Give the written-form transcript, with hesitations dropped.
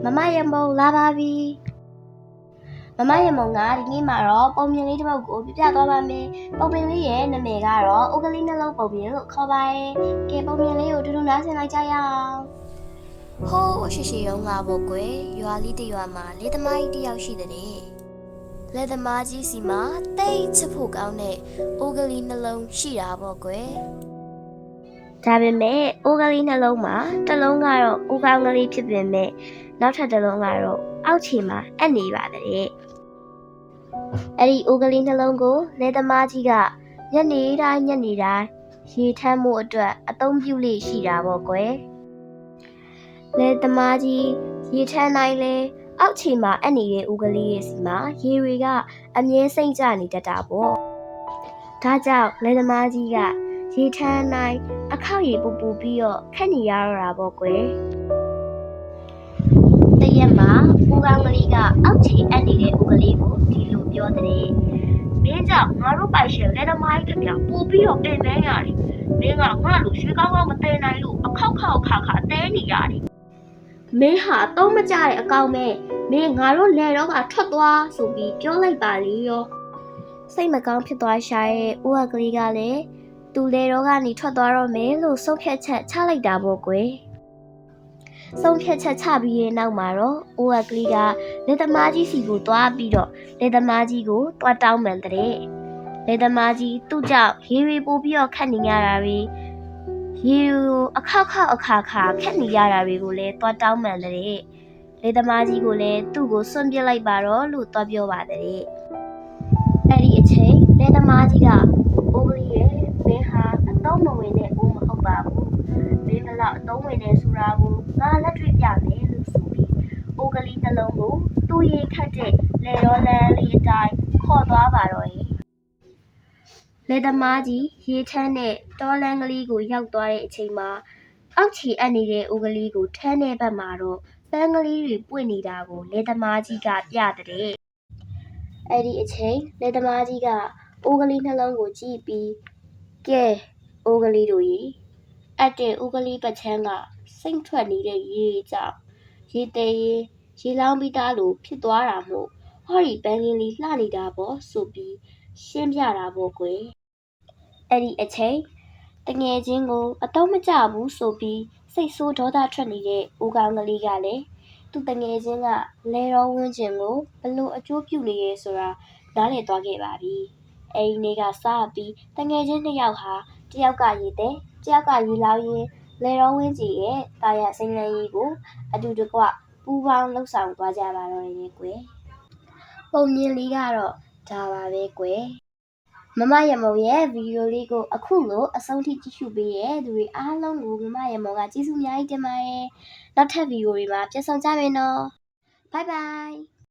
မမရမုံလာပါပြီမမရမုံကဒီနေ့မှာတော့ပုံပြင်လေးတစ်ပုဒ်ကိုပြပြသွားပါမယ်ပုံပြင်လေးရဲ့နာမည်ကတော့ဥကလေးနှလုံးပုံပြင်လို့ခေါ်ပါတယ်ကဲပုံပြင်လေးကိုတူတူနားဆင်လိုက်ကြရအောင်ဟိုးရှိရှိရုံးလာဖို့ကွယ်ရွာလေးတစ်ရွာမှာလေသမားကြီးတစ်ယောက်ရှိတဲ့လေသမားကြီးစီမှာတိတ်ချဖို့ကောင်းတဲ့ဥကလေးနှလုံးရှိတာပေါ့ကွယ်ဒါပေမဲ့ဥကလေးနှလုံးမှာတစ်လုံးကတော့ဥကောင်းကလေးဖြစ်ပေမဲ့နောက်ထပ်တစ်လုံးကတော့အောက်ခြေမှာအပ်နေပါတယ်အဲ့ဒီဥကလေးနှလုံးကိုလေသမားကြီးကညနေတိုင်းရေထမ်းမှုအတွက်အသုံးပြုလေးရှိတာပေါ့ကွယ်လေသမားကြီးရေထမ်းတိုင်းလဲအောက်ခြေမှာအပ်နေတဲ့ဥကလေးရဲ့စီမှာရေတွေကအမြဲစိမ့်ကျနေတတ်တာပေါ့ဒါကြောင့်လေသမားကြီးကရေထမ်းတိုင်းအခောက်ရေပူပြီးတော့ခက်နေရတော့တာပေါ့ကွယ်တရက်မှာဥကောင်းကလေးကအောက်ခြေအပ်နေတဲ့ဥကလေးကိုဒီလိုပြောတဲ့မင်းကြောင့်ငါတို့ပိုက်ရှင်လေသမားကြီးခင်ဗျပူပြီးတော့ပင်ပန်းရတယ်မင်းကငါ့လိုရွှေကောင်းကောင်းမသိနိုင်လို့အခောက်ခါတဲနေရတယ်မင်းဟာတော့မကြတဲ့အကောင်ပဲမင်းငါတို့လဲတော့ကထွက်သွားဆိုပြီးပြောလိုက်ပါလေရောစိတ်မကောင်းဖြစ်သွားရှာရဲ့ဥကကလေးကလည်းသူလဲတော့ကနေထွက်သွားတော့မယ်လို့ဆုံးဖြတ်ချက်ချလိုက်တာပေါ့ကွယ်ဆုံးဖြတ်ချက်ချပြီးရဲ့နောက်မှာတော့ဥကကလေးကလက်သမားကြီးစီကိုသွားပြီးတော့လက်သမားကြီးကိုတွားတောင်းပန်တဲ့လက်သမားကြီးသူ့ကြောင့်ရေတွေပို့ပြီးတော့ခတ်နေရတာတွေရေကိုအခါခက်နေရတာတွေကိုလည်းတွားတောင်းပန်တဲ့လေသမားကြီးကိုလည်းသူ့ကိုစွန့်ပစ်လိုက်ပါတော့လို့တွားပြောပါတယ်အဲ့ဒီအချိန်လေသမားကြီးကအိုးကလေးရဲ့မင်းဟာအတော့မဝင်တဲ့အိုးမဟုတ်ပါဘူးမင်းကလည်းအတော့ဝင်နေဆိုတာကိုငါလက်တွေ့ပြမယ်လို့ဆိုပြီးအိုးကလေးနှလုံးကိုသူ့ရေခတ်တဲ့လေရောလန်းလေးအတိုင်းခေါ်သွားပါတော့ရဲ့လေသမားကြီးရေထမ်းတဲ့တောလန်းကလေးကိုရောက်သွားတဲ့အချိန်မှာအောက်ခြေအပ်နေတဲ့အိုးကလေးကိုထမ်းတဲ့ဘက်မှာတော့ပန်းကလေးတွေပွင့်နေတာကိုလေသမားကြီးကပြတဲ့အဲ့ဒီအချိန်လေသမားကြီးကအိုးကလေးနှလုံးကိုကြည့်ပြီးကဲအိုးကလေးတို့ရေအပ်တဲ့အိုးကလေးပတ်ချမ်းကစိမ့်ထွက်နေတဲ့ရေကြောင့်ရေတဲရေလောင်းပြီးသားလို့ဖြစ်သွားတာမို့ဟောဒီပန်းကလေးလှနေတာပေါ့ဆိုပြီးရှင်းပြတာပေါ့ကွယ်အဲ့ဒီအချိန်တငယ်ချင်းကိုအတော့မကျဘူးဆိုပြီးစိတ်ဆိုးဒေါသထွက်နေတဲ့ဦးကောင်းကလေးကလည်းသူ့တငယ်ချင်းကလဲတော်ဝင်းကျင်ကိုဘလို့အကျိုးပြုနေရဲဆိုတာနားလည်သွားခဲ့ပါပြီအဲ့ဒီနေ့ကစပြီးတငယ်ချင်းနှစ်ယောက်ဟာတယောက်ကရေတဲတယောက်ကရေလောင်းရင်းလဲတော်ဝင်းကျင်ရဲ့တာယာစိမ့်လန်းရေးကိုအတူတကွပူးပေါင်းလှုပ်ဆောင်သွားကြပါတော့တယ်ကွယ်ပုံမြင်လေးကတော့ဒါပါပဲကွယ်မမရမုံရဲ့ဗီဒီယိုလေးကိုအခုလိုအဆုံးထိကြည့်ရှုပေးရဲ့သူတွေအားလုံးကိုမမရမုံကကျေးဇူးအများကြီးတင်ပါတယ်နောက်ထပ်ဗီဒီယိုတွေမှာပြန်ဆောင်ကြမယ်နော်ဘိုင်ဘိုင်